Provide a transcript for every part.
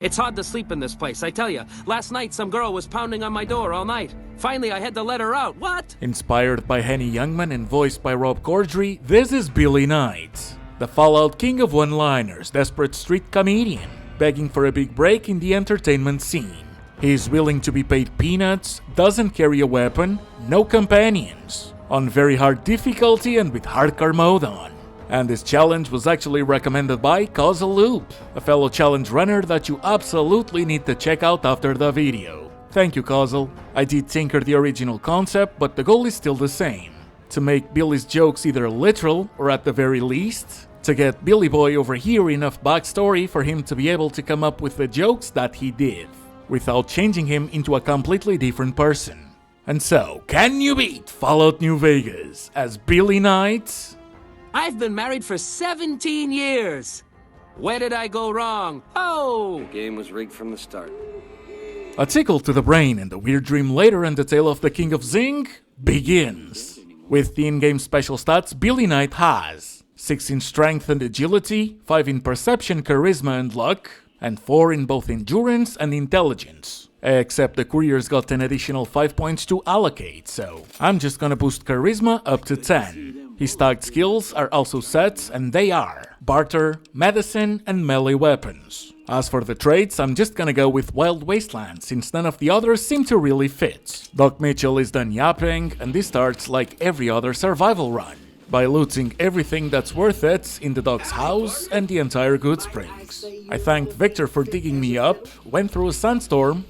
It's hard to sleep in this place, I tell you. Last night, some girl was pounding on my door all night. Finally, I had to let her out. What? Inspired by Henny Youngman and voiced by Rob Corddry, this is Billy Knight, the Fallout king of one-liners, desperate street comedian, begging for a big break in the entertainment scene. He's willing to be paid peanuts, doesn't carry a weapon, no companions, on very hard difficulty and with hardcore mode on. And this challenge was actually recommended by Causal Loop, a fellow challenge runner that you absolutely need to check out after the video. Thank you, Causal. I did tinker the original concept, but the goal is still the same. To make Billy's jokes either literal, or at the very least, to get Billy Boy over here enough backstory for him to be able to come up with the jokes that he did, without changing him into a completely different person. And so, can you beat Fallout New Vegas as Billy Knight? I've been married for 17 years. Where did I go wrong? Oh! The game was rigged from the start. A tickle to the brain and a weird dream later, and the tale of the King of Zing begins. With the in-game special stats Billy Knight has 6 in strength and agility, 5 in perception, charisma and luck, and 4 in both endurance and intelligence. Except the courier's got an additional 5 points to allocate, so I'm just gonna boost charisma up to 10. His tagged skills are also set, and they are barter, medicine, and melee weapons. As for the traits, I'm just gonna go with Wild Wasteland, since none of the others seem to really fit. Doc Mitchell is done yapping, and this starts like every other survival run, by looting everything that's worth it in the Doc's house and the entire Goodsprings. I thanked Victor for digging me up, went through a sandstorm,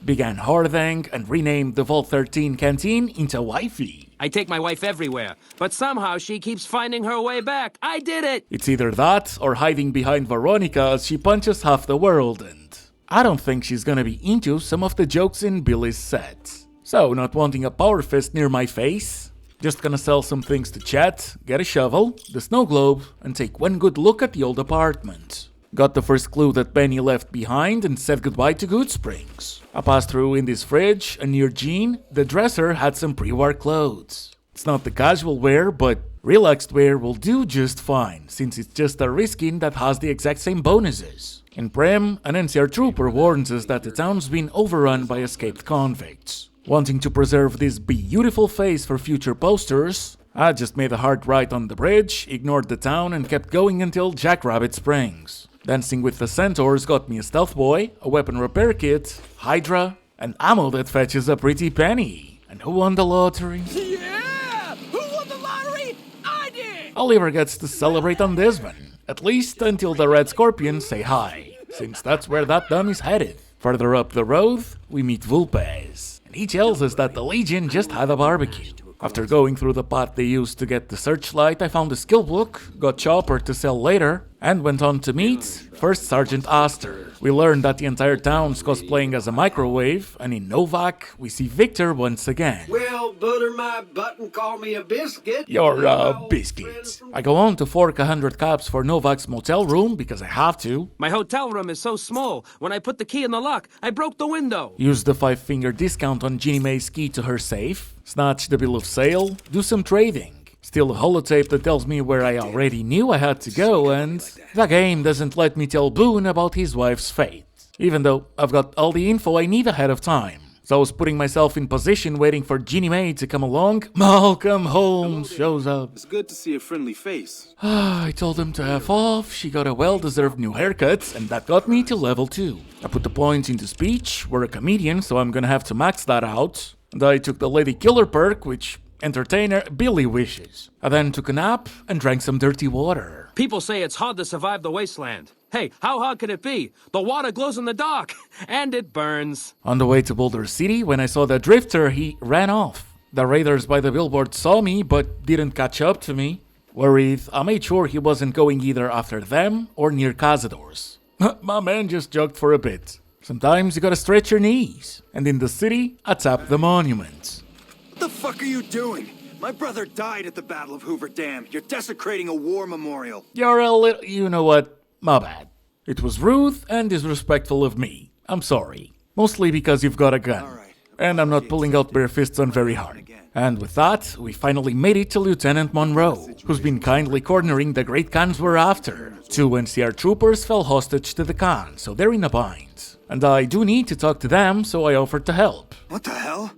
began hoarding, and renamed the Vault 13 canteen into Wifey. I take my wife everywhere, but somehow she keeps finding her way back. I did it! It's either that or hiding behind Veronica as she punches half the world, and I don't think she's gonna be into some of the jokes in Billy's set. So, not wanting a power fist near my face, just gonna sell some things to chat, get a shovel, the snow globe, and take one good look at the old apartment. Got the first clue that Benny left behind and said goodbye to Goodsprings. I passed through in this fridge, and near Jean, the dresser had some pre-war clothes. It's not the casual wear, but relaxed wear will do just fine, since it's just a reskin that has the exact same bonuses. In Prem, an NCR trooper warns us that the town's been overrun by escaped convicts. Wanting to preserve this beautiful face for future posters, I just made a hard right on the bridge, ignored the town, and kept going until Jackrabbit Springs. Dancing with the centaurs got me a stealth boy, a weapon repair kit, Hydra, and ammo that fetches a pretty penny. And who won the lottery? Yeah! Who won the lottery? I did! Oliver gets to celebrate on this one, at least until the Red Scorpions say hi, since that's where that dummy's headed. Further up the road, we meet Vulpes, and he tells us that the Legion just had a barbecue. After going through the pot they used to get the searchlight, I found a skill book, got Chopper to sell later, and went on to meet First Sergeant Astor. We learned that the entire town's cosplaying as a microwave, and in Novak, we see Victor once again. Well, butter my butt and call me a biscuit. You're a biscuit. I go on to fork 100 caps for Novak's motel room because I have to. My hotel room is so small, when I put the key in the lock, I broke the window. Use the 5-finger discount on Ginny Mae's key to her safe, snatch the bill of sale, do some trading. Steal a holotape that tells me where I already knew I had to go, and the game doesn't let me tell Boone about his wife's fate, even though I've got all the info I need ahead of time. So I was putting myself in position waiting for Ginny Mae to come along. Malcolm Holmes shows up. It's good to see a friendly face. I told him to F off, she got a well-deserved new haircut, and that got me to level 2. I put the points into speech, we're a comedian, so I'm gonna have to max that out. And I took the Lady Killer perk, which entertainer Billy wishes. I then took a nap and drank some dirty water. People say it's hard to survive the wasteland. Hey, how hard can it be? The water glows in the dark, and it burns. On the way to Boulder City, when I saw the drifter, he ran off. The raiders by the billboard saw me, but didn't catch up to me. Worried, I made sure he wasn't going either after them or near Cazador's. My man just jogged for a bit. Sometimes you gotta stretch your knees. And in the city, I tapped the monument. What the fuck are you doing? My brother died at the Battle of Hoover Dam. You're desecrating a war memorial. You're a little... you know what? My bad. It was rude and disrespectful of me. I'm sorry. Mostly because you've got a gun. All right. And I'm not pulling out bare fists on very hard. Again. And with that, we finally made it to Lieutenant Monroe, who's been kindly cornering the great cons we're after. 2 NCR troopers fell hostage to the con, so they're in a bind. And I do need to talk to them, so I offered to help. What the hell?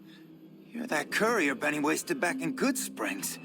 You're that courier Benny wasted back in Good Springs.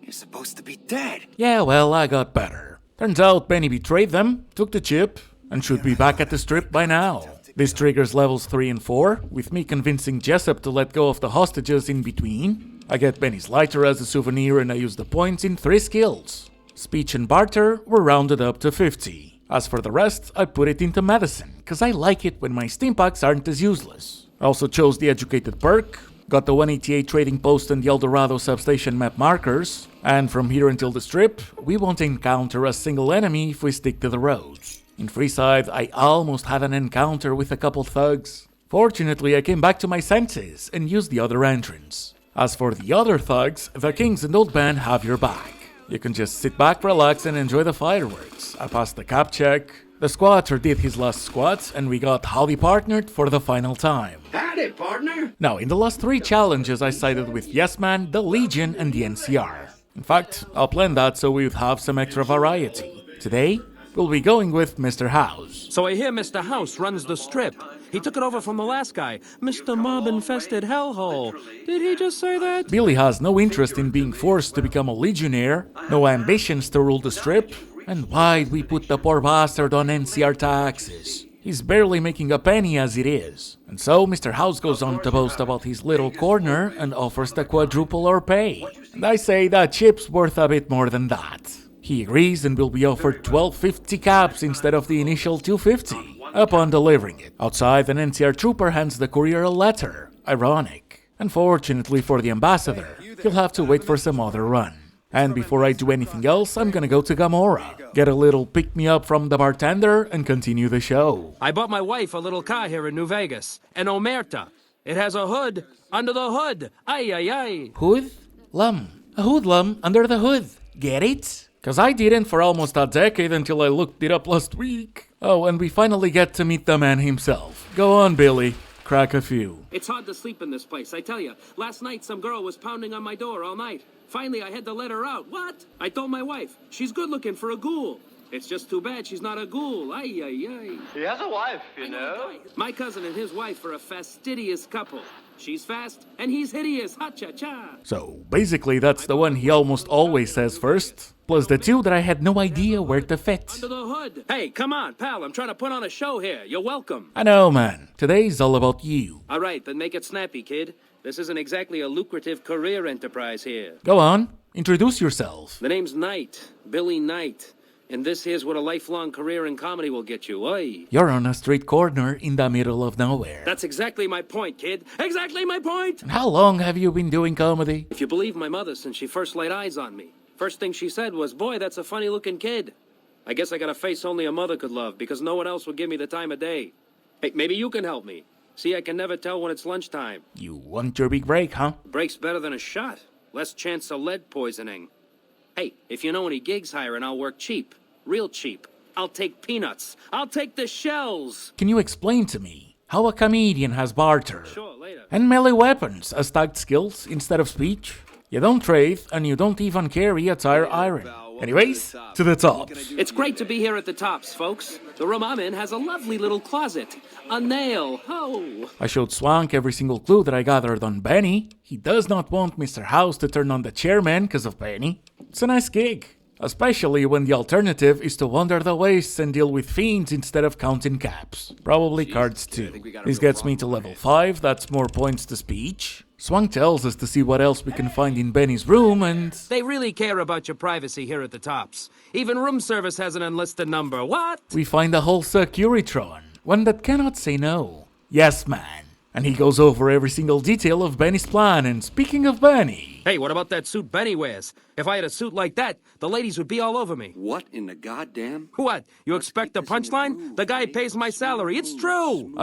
You're supposed to be dead. Yeah, well, I got better. Turns out Benny betrayed them, took the chip, and should be back at the strip by now. This triggers levels 3 and 4, with me convincing Jessup to let go of the hostages in between. I get Benny's lighter as a souvenir and I use the points in 3 skills. Speech and barter were rounded up to 50. As for the rest, I put it into medicine, cause I like it when my stimpaks aren't as useless. I also chose the educated perk, got the 188 trading post and the Eldorado substation map markers, and from here until the strip, we won't encounter a single enemy if we stick to the roads. In Freeside, I almost had an encounter with a couple thugs. Fortunately, I came back to my senses and used the other entrance. As for the other thugs, the Kings and Old Man have your back. You can just sit back, relax, and enjoy the fireworks. I passed the cap check. The squatter did his last squat, and we got howdy partnered for the final time. Howdy, partner. Now, in the last 3 challenges, I sided with Yes Man, the Legion, and the NCR. In fact, I'll plan that so we would have some extra variety. Today, we'll be going with Mr. House. So I hear Mr. House runs the strip. He took it over from the last guy, Mr. Mob-infested hellhole. Did he just say that? Billy has no interest in being forced to become a legionnaire, no ambitions to rule the strip, and why'd we put the poor bastard on NCR taxes? He's barely making a penny as it is. And so Mr. House goes on to boast about his little corner and offers the quadruple our pay. And I say that chip's worth a bit more than that. He agrees and will be offered 1250 caps instead of the initial 250 upon delivering it. Outside, an NCR trooper hands the courier a letter. Ironic. Unfortunately for the ambassador, he'll have to wait for some other run. And before I do anything else, I'm gonna go to Gamora, get a little pick-me-up from the bartender, and continue the show. I bought my wife a little car here in New Vegas, an Omerta. It has a hood under the hood. Ay, ay, ay. Hood? Lum. A hoodlum under the hood. Get it? Cause I didn't for almost a decade until I looked it up last week. Oh, and we finally get to meet the man himself. Go on, Billy. Crack a few. It's hard to sleep in this place, I tell you. Last night, some girl was pounding on my door all night. Finally, I had to let her out. What? I told my wife. She's good looking for a ghoul. It's just too bad she's not a ghoul. Ay, ay, ay. He has a wife, you know. My cousin and his wife are a fastidious couple. She's fast, and he's hideous. Ha-cha-cha. So, basically, that's the one he almost always says first. Plus the 2 that I had no idea where to fit. Under the hood. Hey, come on, pal. I'm trying to put on a show here. You're welcome. I know, man. Today's all about you. All right, then make it snappy, kid. This isn't exactly a lucrative career enterprise here. Go on. Introduce yourself. The name's Knight. Billy Knight. And this here's what a lifelong career in comedy will get you. Oi. You're on a street corner in the middle of nowhere. That's exactly my point, kid. Exactly my point! And how long have you been doing comedy? If you believe my mother, since she first laid eyes on me. First thing she said was, boy, that's a funny-looking kid. I guess I got a face only a mother could love, because no one else would give me the time of day. Hey, maybe you can help me. See, I can never tell when it's lunchtime. You want your big break, huh? Break's better than a shot. Less chance of lead poisoning. Hey, if you know any gigs hiring, I'll work cheap. Real cheap. I'll take peanuts. I'll take the shells. Can you explain to me how a comedian has barter? Sure, later. And melee weapons as tagged skills instead of speech? You don't trade, and you don't even carry a tire iron. Anyways, to the top. It's great to be here at the Tops, folks. The room I'm in has a lovely little closet. A nail. Oh. I showed Swank every single clue that I gathered on Benny. He does not want Mr. House to turn on the chairman because of Benny. It's a nice gig. Especially when the alternative is to wander the wastes and deal with fiends instead of counting caps. Probably cards too. This gets me to level 5, that's more points to speech. Swang tells us to see what else we can find in Benny's room and... They really care about your privacy here at the Tops. Even room service has an enlisted number. What? we find a whole Securitron, one that cannot say no. Yes, man. And he goes over every single detail of Benny's plan, and speaking of Benny... Hey, what about that suit Benny wears? If I had a suit like that, the ladies would be all over me. What in the goddamn? What? You expect a punchline? The guy pays my salary. It's true.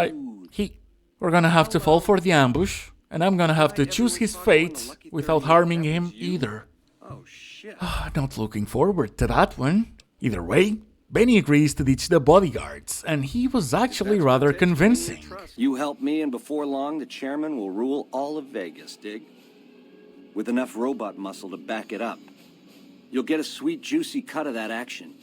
We're gonna have to fall for the ambush, and I'm gonna have to choose his fate without harming him either. Oh, shit. Not looking forward to that one. Either way, Benny agrees to ditch the bodyguards, and he was actually rather convincing. You help me, and before long, the chairman will rule all of Vegas, dig? with enough robot muscle to back it up. You'll get a sweet, juicy cut of that action.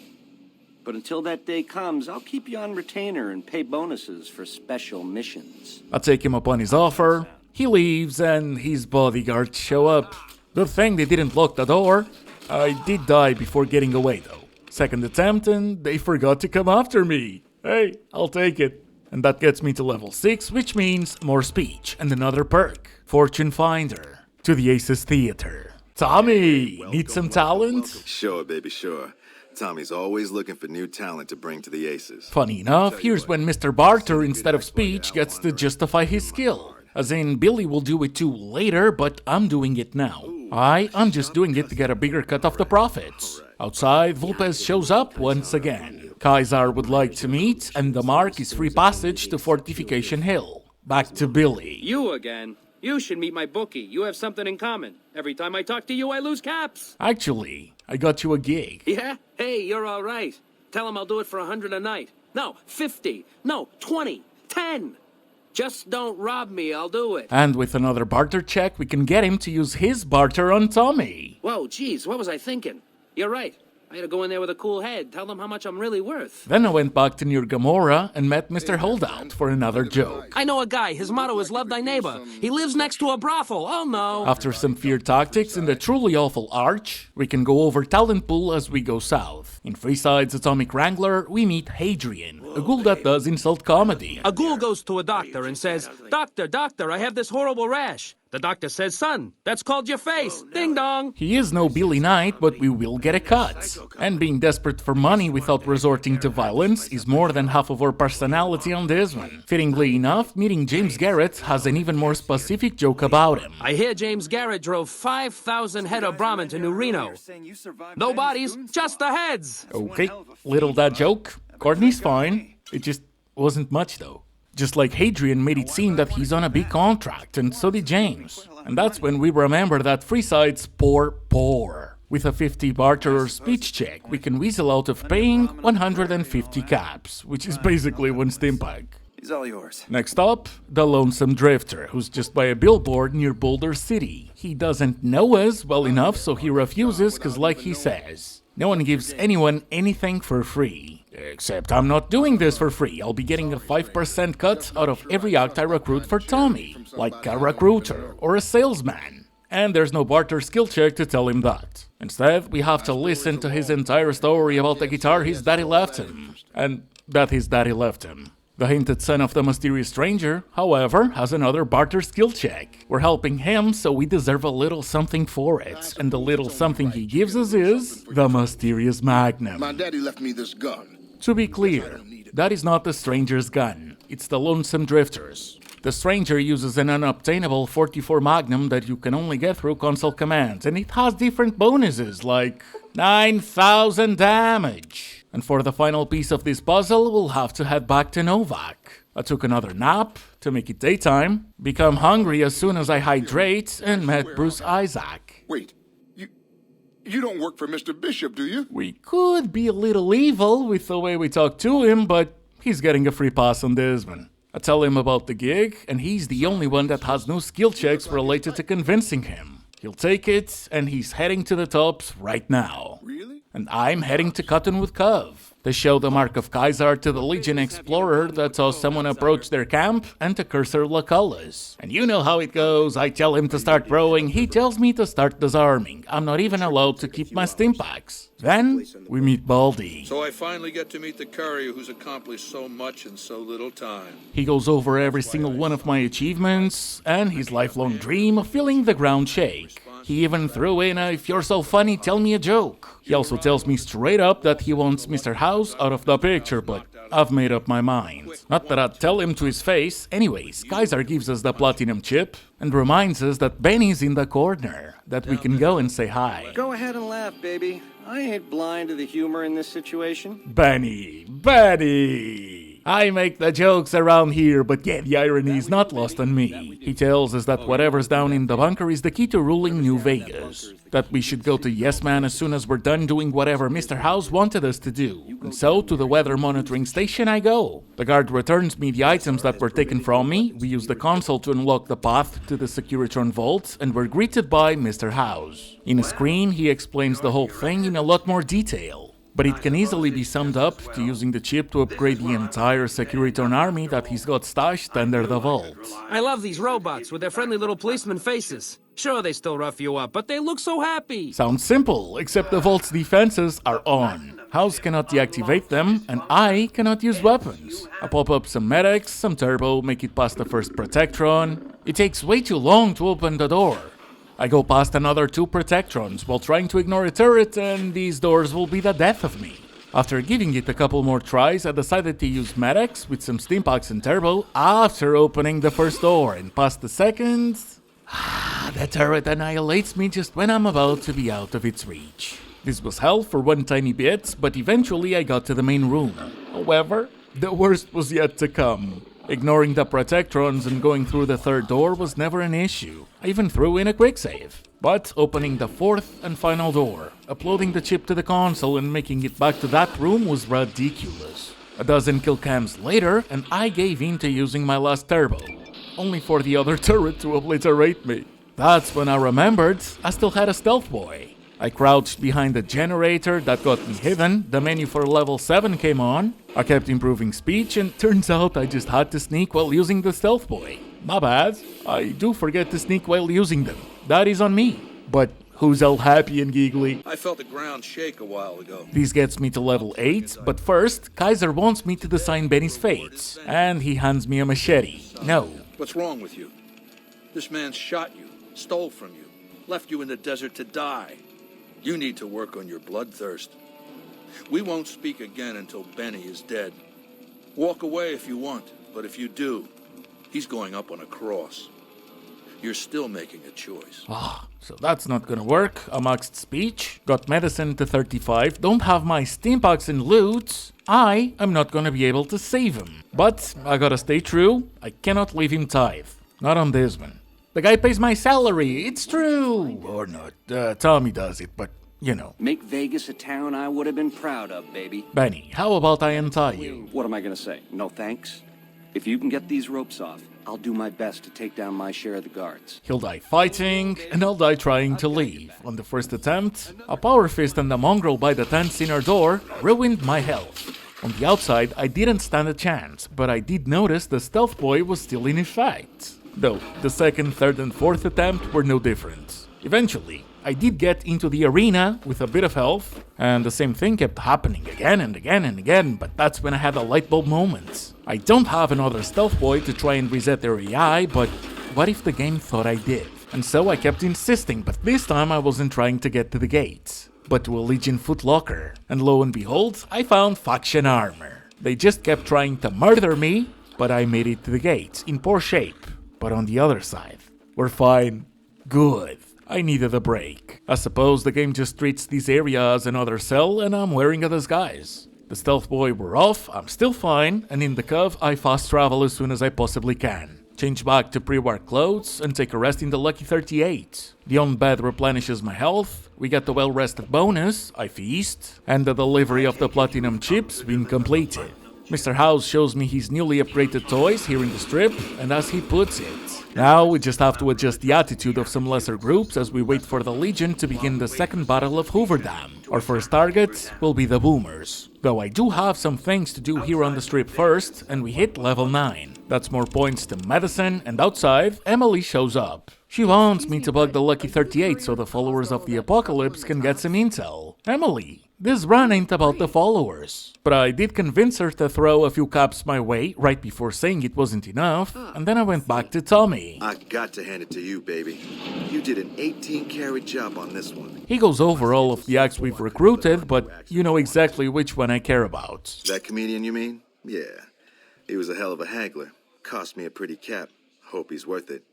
But until that day comes, I'll keep you on retainer and pay bonuses for special missions. I take him up on his offer. He leaves and his bodyguards show up. Good thing they didn't lock the door. I did die before getting away though. Second attempt and they forgot to come after me. Hey, I'll take it. And that gets me to level 6, which means more speech and another perk. Fortune Finder. To the Aces Theater. Tommy, need some talent? Sure, baby, sure. Tommy's always looking for new talent to bring to the Aces. Funny enough, here's when Mr. Barter, instead of speech, gets to justify his skill. As in, Billy will do it too later, but I'm doing it now. I'm just doing it to get a bigger cut of the profits. Outside, Vulpes shows up once again. Kaiser would like to meet, and the mark is free passage to Fortification Hill. Back to Billy. You again? You should meet my bookie. You have something in common. Every time I talk to you, I lose caps. Actually, I got you a gig. Yeah? Hey, you're all right. Tell him I'll do it for 100 a night. No, 50. No, 20. 10. Just don't rob me, I'll do it. And with another barter check, we can get him to use his barter on Tommy. Whoa, geez, what was I thinking? You're right. I had to go in there with a cool head, tell them how much I'm really worth. Then I went back to near Gamora and met Mr. Holdout for another joke. I know a guy, his motto is love thy neighbor. He lives next to a brothel, oh no. After some fear tactics in the truly awful arch, we can go over talent pool as we go south. In Freeside's Atomic Wrangler, we meet Hadrian, a ghoul that does insult comedy. A ghoul goes to a doctor and says, Doctor, I have this horrible rash. The doctor says, son, that's called your face. Ding dong. He is no Billy Knight, but we will get a cut. And being desperate for money without resorting to violence is more than half of our personality on this one. Fittingly enough, meeting James Garrett has an even more specific joke about him. I hear James Garrett drove 5,000 head of Brahmin to New Reno. No bodies, just the heads. Okay, little that joke. Courtney's fine. It just wasn't much though. Just like Hadrian made it seem that he's on a big contract, and so did James. And that's when we remember that Freeside's poor. With a 50 barter or speech check, we can weasel out of paying 150 caps, which is basically one stimpag. He's all yours. Next up, the Lonesome Drifter, who's just by a billboard near Boulder City. He doesn't know us well enough, so he refuses, cause like he says, no one gives anyone anything for free. Except I'm not doing this for free. I'll be getting a 5% cut out of every act I recruit for Tommy, like a recruiter or a salesman. And there's no barter skill check to tell him that. Instead, we have to listen to his entire story about the guitar his daddy left him, and that his daddy left him. The hinted son of the mysterious stranger, however, has another barter skill check. We're helping him, so we deserve a little something for it. And the little something he gives us is the mysterious magnum. My daddy left me this gun. To be clear, that is not the stranger's gun. It's the Lonesome Drifter's. The stranger uses an unobtainable 44 Magnum that you can only get through console commands, and it has different bonuses like 9,000 damage. And for the final piece of this puzzle, we'll have to head back to Novak. I took another nap to make it daytime, become hungry as soon as I hydrate, and met Bruce Isaac. Wait, you don't work for Mr. Bishop, do you? We could be a little evil with the way we talk to him, but he's getting a free pass on this one. I tell him about the gig, and he's the only one that has no skill checks related to convincing him. He'll take it, and he's heading to the tops right now. Really? And I'm heading to Cottonwood Cove to show the mark of Kaiser to the Legion Explorer that saw someone approach their camp, and to Cursor Lucullus. And you know how it goes. I tell him to start rowing, he tells me to start disarming. I'm not even allowed to keep my stimpaks. Then, we meet Baldy. So I finally get to meet the courier who's accomplished so much in so little time. He goes over every single one of my achievements, and his lifelong dream of feeling the ground shake. He even threw in a "if you're so funny, tell me a joke." He also tells me straight up that he wants Mr. House out of the picture, but I've made up my mind. Not that I'd tell him to his face. Anyways, Kaiser gives us the platinum chip and reminds us that Benny's in the corner, that we can go and say hi. Go ahead and laugh, baby. I ain't blind to the humor in this situation. Benny! I make the jokes around here, but yeah, the irony is not lost on me. He tells us that whatever's down in the bunker is the key to ruling New Vegas. That we should go to Yes Man as soon as we're done doing whatever Mr. House wanted us to do. And so, to the weather monitoring station I go. The guard returns me the items that were taken from me, we use the console to unlock the path to the Securitron vault, and we're greeted by Mr. House. In a screen, he explains the whole thing in a lot more detail. But it can easily be summed up to using the chip to upgrade the entire Securiton army that he's got stashed under the vault. I love these robots with their friendly little policeman faces. Sure, they still rough you up, but they look so happy. Sounds simple, except the vault's defenses are on. House cannot deactivate them, and I cannot use weapons. I pop up some medics, some turbo, make it past the first Protectron. It takes way too long to open the door. I go past another 2 Protectrons while trying to ignore a turret, and these doors will be the death of me. After giving it a couple more tries, I decided to use medics with some Steampacks and turbo after opening the first door, and past the second... the turret annihilates me just when I'm about to be out of its reach. This was hell for one tiny bit, but eventually I got to the main room. However, the worst was yet to come. Ignoring the Protectrons and going through the third door was never an issue. I even threw in a quick save. But opening the fourth and final door, uploading the chip to the console and making it back to that room was ridiculous. A dozen kill cams later, and I gave in to using my last turbo, only for the other turret to obliterate me. That's when I remembered I still had a stealth boy. I crouched behind the generator that got me hidden, the menu for level 7 came on, I kept improving speech, and turns out I just had to sneak while using the stealth boy. My bad, I do forget to sneak while using them. That is on me. But who's all happy and giggly? I felt the ground shake a while ago. This gets me to level 8, but first, Kaiser wants me to design Benny's fate, and he hands me a machete. No. What's wrong with you? This man shot you, stole from you, left you in the desert to die. You need to work on your bloodthirst. We won't speak again until Benny is dead. Walk away if you want, but if you do, he's going up on a cross. You're still making a choice. So that's not gonna work. I maxed speech, got medicine to 35, don't have my Steampacks and loot. I am not gonna be able to save him. But I gotta stay true, I cannot leave him tithe. Not on this one. The guy pays my salary, it's true! Or not, Tommy does it, but, you know. Make Vegas a town I would have been proud of, baby. Benny, how about I untie you? What am I gonna say? No thanks? If you can get these ropes off, I'll do my best to take down my share of the guards. He'll die fighting, and I'll die trying to leave. On the first attempt, a power fist and a mongrel by the tent's inner door ruined my health. On the outside, I didn't stand a chance, but I did notice the stealth boy was still in effect. Though, the second, third, and fourth attempt were no different. Eventually, I did get into the arena with a bit of health, and the same thing kept happening again and again and again, but that's when I had a lightbulb moment. I don't have another stealth boy to try and reset their AI, but what if the game thought I did? And so I kept insisting, but this time I wasn't trying to get to the gates, but to a Legion footlocker. And lo and behold, I found faction armor. They just kept trying to murder me, but I made it to the gates, in poor shape. But on the other side, we're fine. Good. I needed a break. I suppose the game just treats this area as another cell, and I'm wearing a disguise. The stealth boy were off, I'm still fine, and in the cove I fast travel as soon as I possibly can. Change back to pre-war clothes and take a rest in the Lucky 38. The on-bed replenishes my health, we get the well-rested bonus, I feast, and the delivery of the platinum chips been completed. Mr. House shows me his newly upgraded toys here in the strip, and as he puts it, now we just have to adjust the attitude of some lesser groups as we wait for the Legion to begin the second battle of Hoover Dam. Our first target will be the Boomers. Though I do have some things to do here on the strip first, and we hit level 9. That's more points to medicine, and outside, Emily shows up. She wants me to bug the Lucky 38 so the followers of the apocalypse can get some intel. Emily, this run ain't about the followers. But I did convince her to throw a few caps my way right before saying it wasn't enough, and then I went back to Tommy. I got to hand it to you, baby. You did an 18-carat job on this one. He goes over all of the acts we've recruited, but you know exactly which one I care about. That comedian, you mean? Yeah. He was a hell of a haggler. Cost me a pretty cap. Hope he's worth it.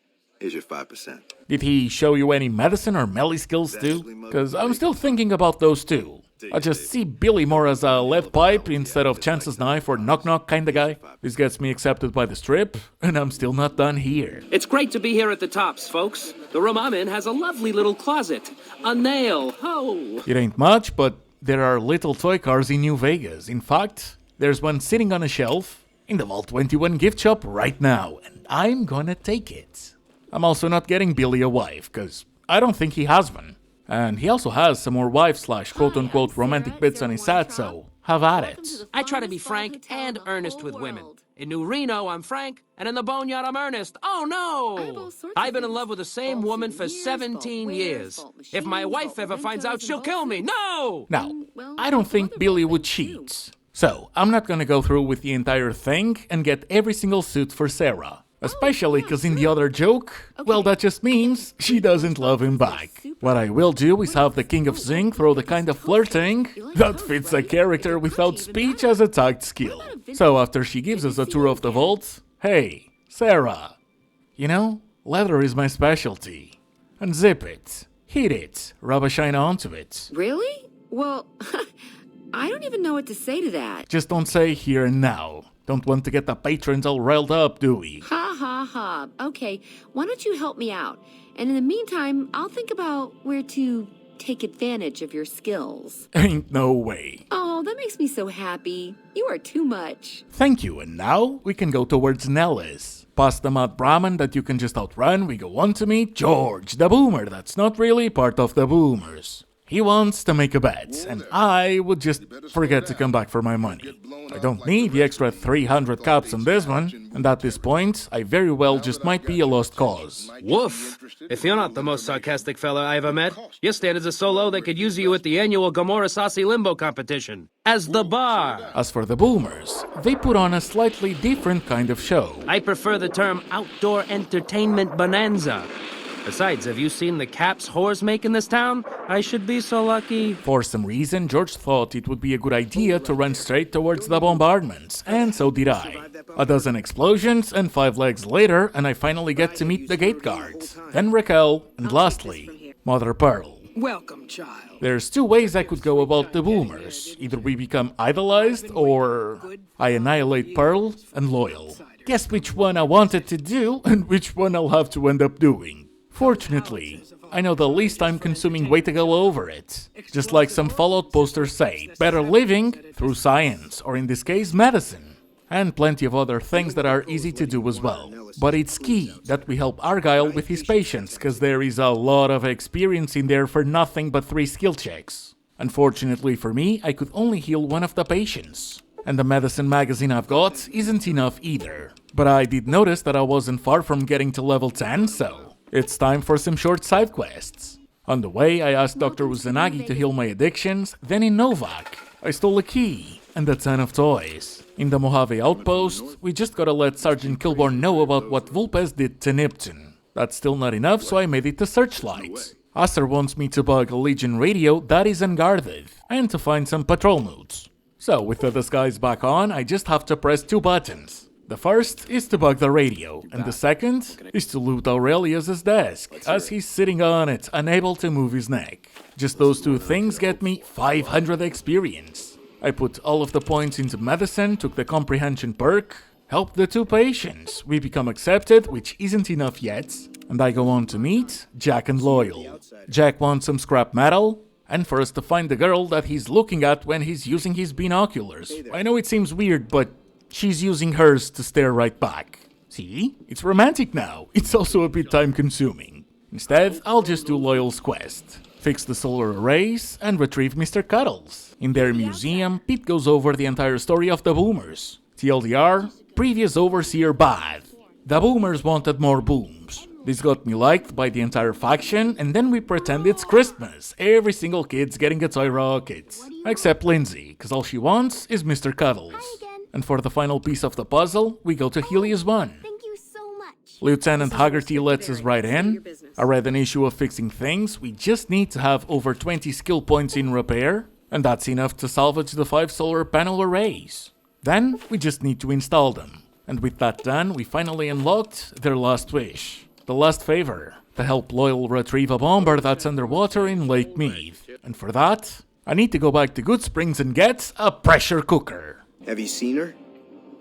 Here's your 5%. Did he show you any medicine or melee skills too? Cause I'm still thinking about those too. I just see Billy more as a lead pipe instead of Chance's knife or knock-knock kinda guy. This gets me accepted by the strip, and I'm still not done here. It's great to be here at the Tops, folks. The room I'm in has a lovely little closet. A nail. Oh. It ain't much, but there are little toy cars in New Vegas. In fact, there's one sitting on a shelf in the Vault 21 gift shop right now, and I'm gonna take it. I'm also not getting Billy a wife, cause I don't think he has one. And he also has some more wife/quote-unquote romantic bits on his set, so have at it. I try to be frank and earnest with women. In New Reno, I'm frank, and in the Boneyard, I'm earnest. Oh, no! I've been in love with the same woman for 17 years. If my wife ever finds out, she'll kill me. No! Now, I don't think Billy would cheat. So, I'm not gonna go through with the entire thing and get every single suit for Sarah. Especially because in the other joke, well, that just means she doesn't love him back. What I will do is have the King of Zing throw the kind of flirting that fits a character without speech as a tact skill. So after she gives us a tour of the vault, hey, Sarah, you know, leather is my specialty. Unzip it, heat it, rub a shine onto it. Really? Well, I don't even know what to say to that. Just don't say here and now. Don't want to get the patrons all riled up, do we? Ha ha ha. Okay, why don't you help me out? And in the meantime, I'll think about where to take advantage of your skills. Ain't no way. Oh, that makes me so happy. You are too much. Thank you, and now we can go towards Nellis. Past the mud Brahmin that you can just outrun, we go on to meet George, the boomer that's not really part of the boomers. He wants to make a bet, and I would just forget to come back for my money. I don't need the extra 300 caps on this one, and at this point, I very well just might be a lost cause. Woof! If you're not the most sarcastic fella I ever met, your standards are so low they could use you at the annual Gomorrah Saucy Limbo competition. As the bar! As for the boomers, they put on a slightly different kind of show. I prefer the term outdoor entertainment bonanza. Besides, have you seen the caps whores make in this town? I should be so lucky. For some reason, George thought it would be a good idea to run straight towards the bombardments, and so did I. A dozen explosions, and 5 legs later, and I finally get to meet the gate guards. Then Raquel, and lastly, Mother Pearl. Welcome, child. There's 2 ways I could go about the boomers. Either we become idolized, or I annihilate Pearl and Loyal. Guess which one I wanted to do, and which one I'll have to end up doing. Fortunately, I know the least time-consuming way to go over it. Just like some Fallout posters say, better living through science, or in this case, medicine. And plenty of other things that are easy to do as well. But it's key that we help Argyle with his patients, cause there is a lot of experience in there for nothing but 3 skill checks. Unfortunately for me, I could only heal one of the patients. And the medicine magazine I've got isn't enough either. But I did notice that I wasn't far from getting to level 10, so it's time for some short side quests. On the way, I asked Dr. Uzanagi to heal my addictions, then in Novak, I stole a key and a ton of toys. In the Mojave outpost, we just gotta let Sergeant Kilborn know about what Vulpes did to Nipton. That's still not enough, so I made it to Searchlight. Acer wants me to bug a Legion radio that is unguarded, and to find some patrol notes. So, with the disguise back on, I just have to press 2 buttons. The first is to bug the radio, and the second is to loot Aurelius's desk, as he's sitting on it, unable to move his neck. Just those 2 things get me 500 experience. I put all of the points into medicine, took the comprehension perk, helped the 2 patients, we become accepted, which isn't enough yet, and I go on to meet Jack and Loyal. Jack wants some scrap metal, and for us to find the girl that he's looking at when he's using his binoculars. I know it seems weird, but she's using hers to stare right back. See? It's romantic now. It's also a bit time-consuming. Instead, I'll just do Loyal's quest. Fix the solar arrays, and retrieve Mr. Cuddles. In their museum, Pete goes over the entire story of the boomers. TLDR, previous overseer bad. The boomers wanted more booms. This got me liked by the entire faction, and then we pretend it's Christmas. Every single kid's getting a toy rocket. Except Lindsay, cause all she wants is Mr. Cuddles. And for the final piece of the puzzle, we go to Helios 1. Thank you so much. Lieutenant Haggerty lets us right in. I read an issue of fixing things. We just need to have over 20 skill points in repair, and that's enough to salvage the 5 solar panel arrays. Then, we just need to install them. And with that done, we finally unlocked their last wish. the last favor, to help Loyal retrieve a bomber that's underwater in Lake Mead. And for that, I need to go back to Good Springs and get a pressure cooker. Have you seen her?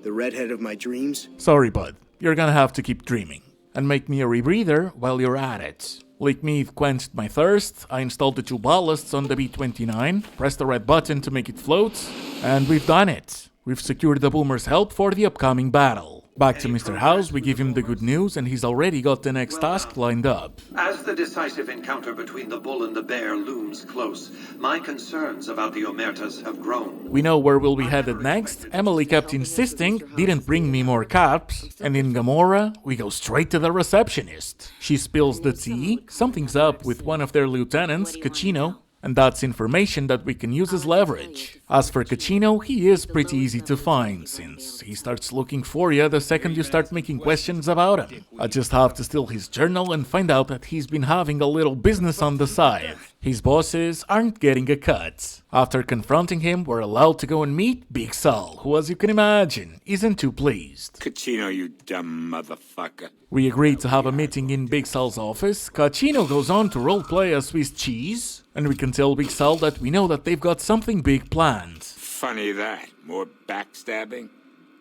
The redhead of my dreams? Sorry, bud. You're gonna have to keep dreaming. And make me a rebreather while you're at it. Lake Mead quenched my thirst, I installed the 2 ballasts on the B-29, pressed the red button to make it float, and we've done it. We've secured the Boomer's help for the upcoming battle. Back to Mr. House, we give him the good news, and he's already got the next task lined up. As the decisive encounter between the bull and the bear looms close, my concerns about the Omertas have grown. We know where we'll be headed next. Emily kept insisting, didn't bring me more caps. And in Gamora, we go straight to the receptionist. She spills the tea. Something's up with one of their lieutenants, Caccino. And that's information that we can use as leverage. As for Caccino, he is pretty easy to find, since he starts looking for you the second you start making questions about him. I just have to steal his journal and find out that he's been having a little business on the side. His bosses aren't getting a cut. After confronting him, we're allowed to go and meet Big Sal, who, as you can imagine, isn't too pleased. Caccino, you dumb motherfucker. We agree to have a meeting in Big Sal's office. Caccino goes on to roleplay a Swiss cheese, and we can tell Big Sal that we know that they've got something big planned. Funny that. More backstabbing?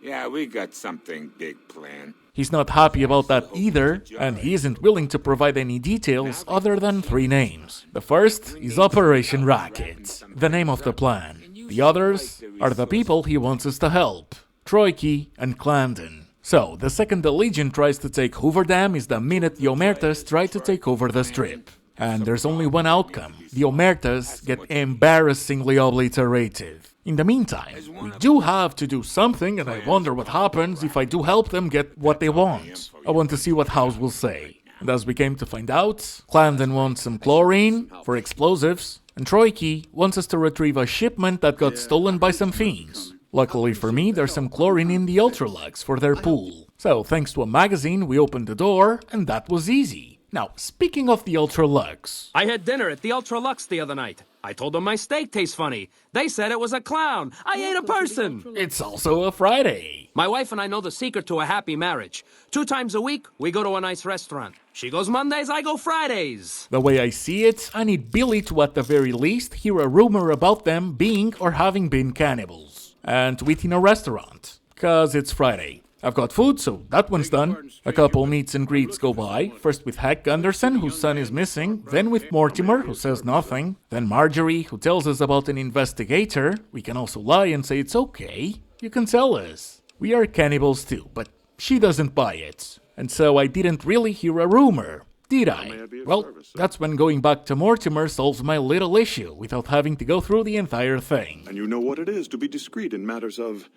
Yeah, we got something big planned. He's not happy about that either, and he isn't willing to provide any details other than 3 names. The first is Operation Racket, the name of the plan. The others are the people he wants us to help, Troiki and Clandon. So, the second the Legion tries to take Hoover Dam is the minute the Omertas try to take over the Strip. And there's only one outcome. The Omertas get embarrassingly obliterated. In the meantime, we do have to do something, and I wonder what happens if I do help them get what they want. I want to see what House will say. And as we came to find out, Clandon wants some chlorine for explosives, and Troiki wants us to retrieve a shipment that got stolen by some fiends. Luckily for me, there's some chlorine in the Ultralux for their pool. So, thanks to a magazine, we opened the door, and that was easy. Now, speaking of the Ultralux... I had dinner at the Ultralux the other night. I told them my steak tastes funny. They said it was a clown. I ate a person. It's also a Friday. My wife and I know the secret to a happy marriage. 2 times a week, we go to a nice restaurant. She goes Mondays, I go Fridays. The way I see it, I need Billy to at the very least hear a rumor about them being or having been cannibals. And to eat in a restaurant. 'Cause it's Friday. I've got food, so that one's done. A couple meets and greets go by, first with Hank Gunderson, whose son is missing, then with Mortimer, who says nothing, then Marjorie, who tells us about an investigator. We can also lie and say it's okay. You can tell us. We are cannibals too, but she doesn't buy it. And so I didn't really hear a rumor, did I? Well, that's when going back to Mortimer solves my little issue, without having to go through the entire thing. And you know what it is to be discreet in matters of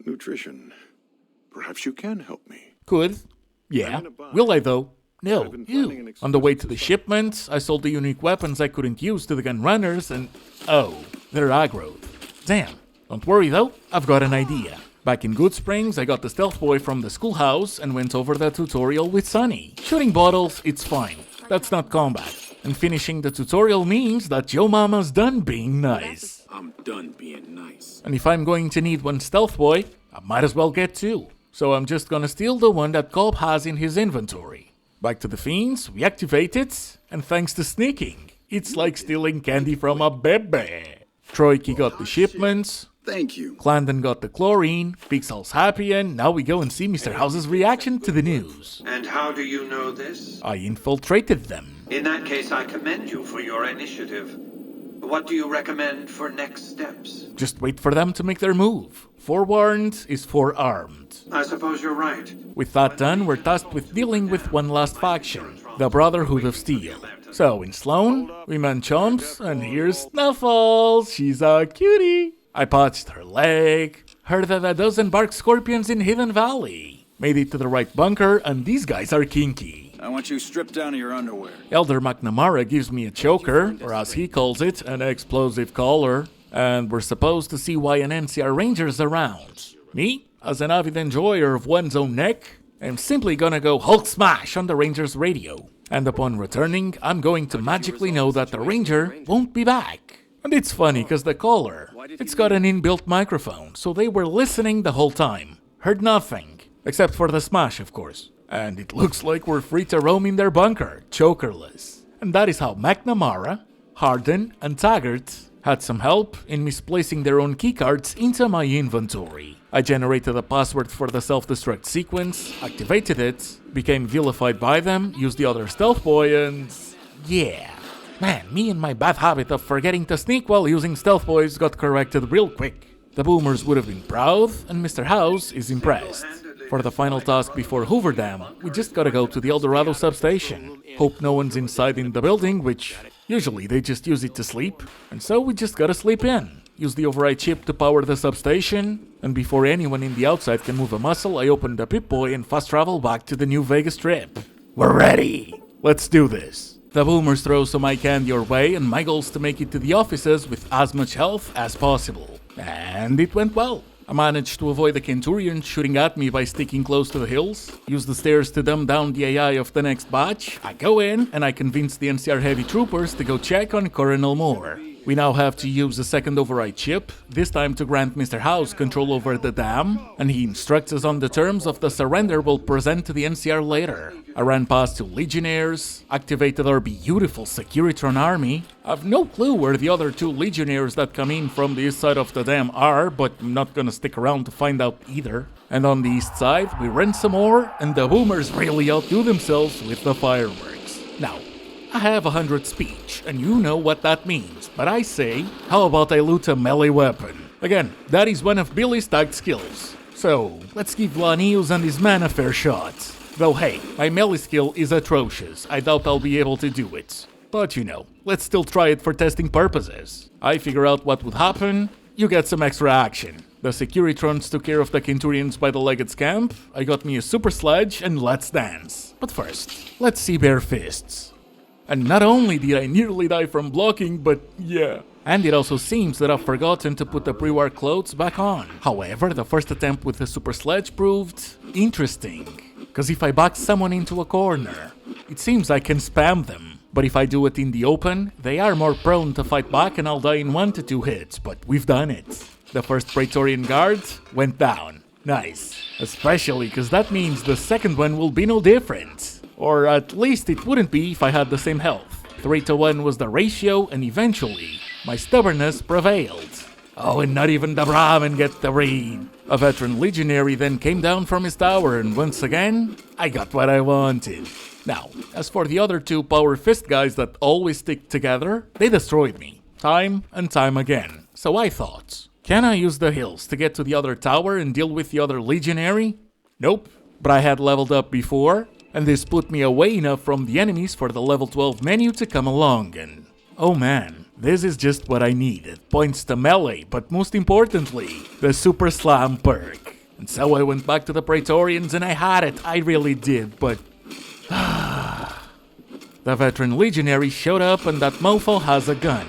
nutrition. Perhaps you can help me. Could. Yeah. Will I, though? No. Ew. On the way to the shipment, I sold the unique weapons I couldn't use to the gun runners, and... oh, they're aggroed. Damn. Don't worry, though. I've got an idea. Back in Good Springs, I got the stealth boy from the schoolhouse and went over the tutorial with Sonny. Shooting bottles, it's fine. That's not combat. And finishing the tutorial means that Yo Mama's done being nice. I'm done being nice. And if I'm going to need one stealth boy, I might as well get 2. So I'm just gonna steal the one that Cobb has in his inventory. Back to the Fiends, we activate it, and thanks to sneaking, it's like stealing candy from a bebe. Troiki got the shipments. Thank you. Clandon got the chlorine, Pixel's happy, and now we go and see Mr. House's reaction to the news. And how do you know this? I infiltrated them. In that case, I commend you for your initiative. What do you recommend for next steps? Just wait for them to make their move. Forewarned is forearmed. I suppose you're right. With that done, we're tasked with dealing with one last faction, the Brotherhood of Steel. So, in Sloan, we man chomps, and here's Snuffles. She's a cutie. I patched her leg, heard that a dozen bark scorpions in Hidden Valley. Made it to the right bunker, and these guys are kinky. I want you stripped down of your underwear. Elder McNamara gives me a choker, or as he calls it, an explosive collar. And we're supposed to see why an NCR Ranger's around. Me, as an avid enjoyer of one's own neck, am simply gonna go Hulk smash on the Ranger's radio. And upon returning, I'm going to magically know that the Ranger won't be back. And it's funny, cause the collar, it's got an inbuilt microphone, so they were listening the whole time. Heard nothing. Except for the smash, of course. And it looks like we're free to roam in their bunker, chokerless. And that is how McNamara, Harden, and Taggart had some help in misplacing their own keycards into my inventory. I generated a password for the self-destruct sequence, activated it, became vilified by them, used the other stealth boy, and... yeah. Man, me and my bad habit of forgetting to sneak while using stealth boys got corrected real quick. The boomers would have been proud, and Mr. House is impressed. For the final task before Hoover Dam, we just gotta go to the Eldorado substation. Hope no one's inside in the building, which usually they just use it to sleep. And so we just gotta sleep in. Use the override chip to power the substation, and before anyone in the outside can move a muscle, I open the Pip-Boy and fast travel back to the New Vegas Strip. We're ready! Let's do this. The boomers throw some eye candy your way, and my goal is to make it to the offices with as much health as possible. And it went well. I managed to avoid the Kenturians shooting at me by sticking close to the hills, use the stairs to dumb down the AI of the next batch. I go in, and I convince the NCR heavy troopers to go check on Colonel Moore. We now have to use a second override chip, this time to grant Mr. House control over the dam, and he instructs us on the terms of the surrender we'll present to the NCR later. I ran past 2 Legionnaires, activated our beautiful Securitron army. I've no clue where the other 2 Legionnaires that come in from the east side of the dam are, but I'm not gonna stick around to find out either. And on the east side, we rent some more, and the boomers really outdo themselves with the fireworks. Now, I have 100 speech, and you know what that means, but I say, how about I loot a melee weapon? Again, that is one of Billy's tagged skills. So, let's give Lanius and his man a fair shot. Though hey, my melee skill is atrocious, I doubt I'll be able to do it. But you know, let's still try it for testing purposes. I figure out what would happen, you get some extra action. The Securitrons took care of the Kenturians by the Legate's camp, I got me a super sledge, and let's dance. But first, let's see bare fists. And not only did I nearly die from blocking, but yeah. And it also seems that I've forgotten to put the pre-war clothes back on. However, the first attempt with the super sledge proved interesting. Cause if I back someone into a corner, it seems I can spam them. But if I do it in the open, they are more prone to fight back and I'll die in 1 to 2 hits, but we've done it. The first Praetorian Guard went down. Nice. Especially cause that means the second one will be no different. Or at least it wouldn't be if I had the same health. 3 to 1 was the ratio, and eventually, my stubbornness prevailed. Oh, and not even the Brahmin get the read. A veteran legionary then came down from his tower, and once again, I got what I wanted. Now, as for the other 2 power fist guys that always stick together, they destroyed me, time and time again. So I thought, can I use the hills to get to the other tower and deal with the other legionary? Nope, but I had leveled up before, and this put me away enough from the enemies for the level 12 menu to come along, and oh man, this is just what I needed. Points to melee, but most importantly, the Super Slam perk. And so I went back to the Praetorians and I had it, I really did, but... the veteran legionary showed up and that mofo has a gun.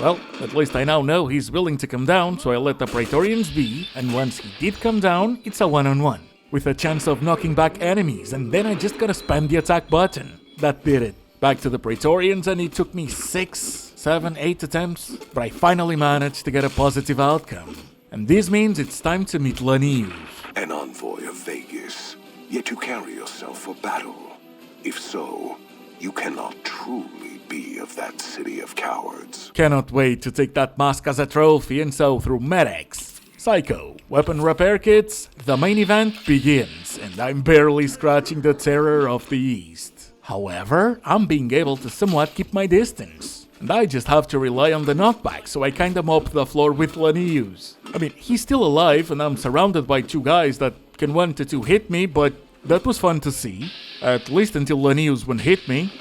Well, at least I now know he's willing to come down, so I let the Praetorians be, and once he did come down, it's a one-on-one. With a chance of knocking back enemies, and then I just gotta spam the attack button. That did it. Back to the Praetorians, and it took me 6, 7, 8 attempts, but I finally managed to get a positive outcome. And this means it's time to meet Lanius. An envoy of Vegas, yet you carry yourself for battle. If so, you cannot truly be of that city of cowards. Cannot wait to take that mask as a trophy and so through medics. Psycho, weapon repair kits, the main event begins, and I'm barely scratching the terror of the East. However, I'm being able to somewhat keep my distance, and I just have to rely on the knockback, so I kinda mop the floor with Lanius. I mean, he's still alive, and I'm surrounded by 2 guys that can 1 to 2 hit me, but that was fun to see. At least until Lanius 1 hit me.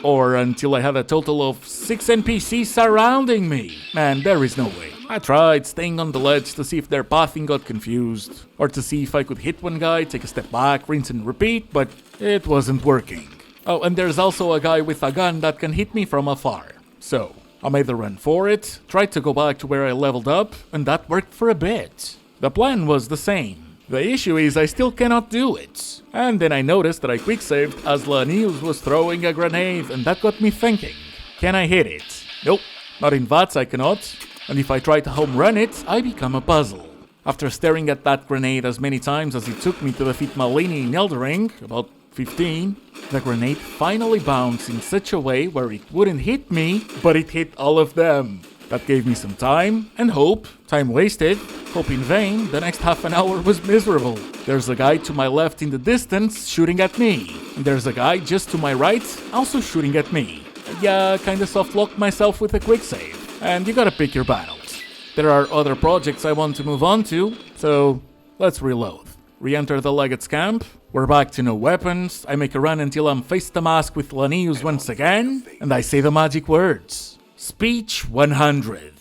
Or until I had a total of 6 NPCs surrounding me. Man, there is no way. I tried staying on the ledge to see if their pathing got confused, or to see if I could hit one guy, take a step back, rinse and repeat, but it wasn't working. Oh, and there's also a guy with a gun that can hit me from afar. So, I made the run for it, tried to go back to where I leveled up, and that worked for a bit. The plan was the same. The issue is I still cannot do it. And then I noticed that I quick-saved as Lanius was throwing a grenade, and that got me thinking. Can I hit it? Nope, not in VATS I cannot. And if I try to home run it, I become a puzzle. After staring at that grenade as many times as it took me to defeat Malini in Elden Ring, about 15. The grenade finally bounced in such a way where it wouldn't hit me, but it hit all of them. That gave me some time and hope. Time wasted. Hope in vain. The next half an hour was miserable. There's a guy to my left in the distance shooting at me. And there's a guy just to my right also shooting at me. Yeah, kinda soft-locked myself with a quick save. And you gotta pick your battles. There are other projects I want to move on to, so let's reload. Re-enter the Legate's camp. We're back to no weapons. I make a run until I'm face to mask with Lanius once again, and I say the magic words. Speech 100.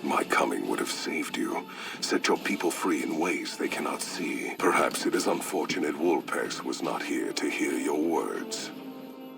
My coming would have saved you, set your people free in ways they cannot see. Perhaps it is unfortunate Wolpers was not here to hear your words.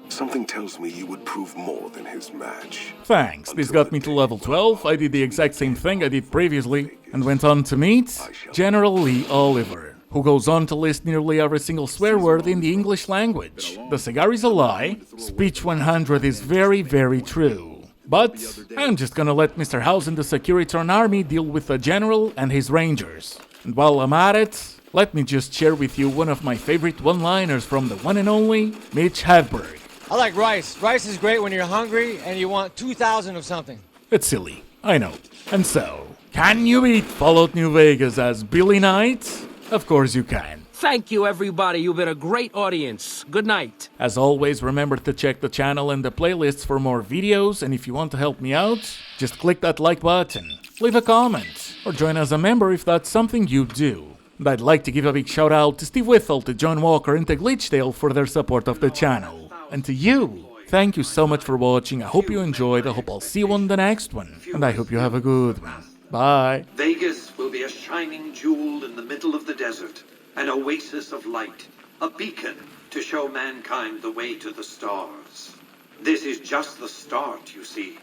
Something tells me you would prove more than his match. Thanks, this got me to level 12. I did the exact same thing I did previously, and went on to meet General Lee Oliver, who goes on to list nearly every single swear word in the English language. The cigar is a lie. Speech 100 is very, very true. But I'm just gonna let Mr. House and the Securitron Army deal with the General and his Rangers. And while I'm at it, let me just share with you one of my favorite one-liners from the one and only Mitch Hedberg. I like rice. Rice is great when you're hungry and you want 2,000 of something. It's silly, I know. And so, can you beat Fallout New Vegas as Billy Knight? Of course you can. Thank you, everybody. You've been a great audience. Good night. As always, remember to check the channel and the playlists for more videos, and if you want to help me out, just click that like button, leave a comment, or join as a member if that's something you do. And I'd like to give a big shout out to Steve Whittle, to John Walker, and to Glitchdale for their support of the channel. And to you, thank you so much for watching. I hope you enjoyed. I hope I'll see you on the next one. And I hope you have a good one. Bye. Vegas will be a shining jewel in the middle of the desert, an oasis of light, a beacon to show mankind the way to the stars. This is just the start, you see.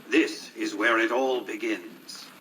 This is where it all begins.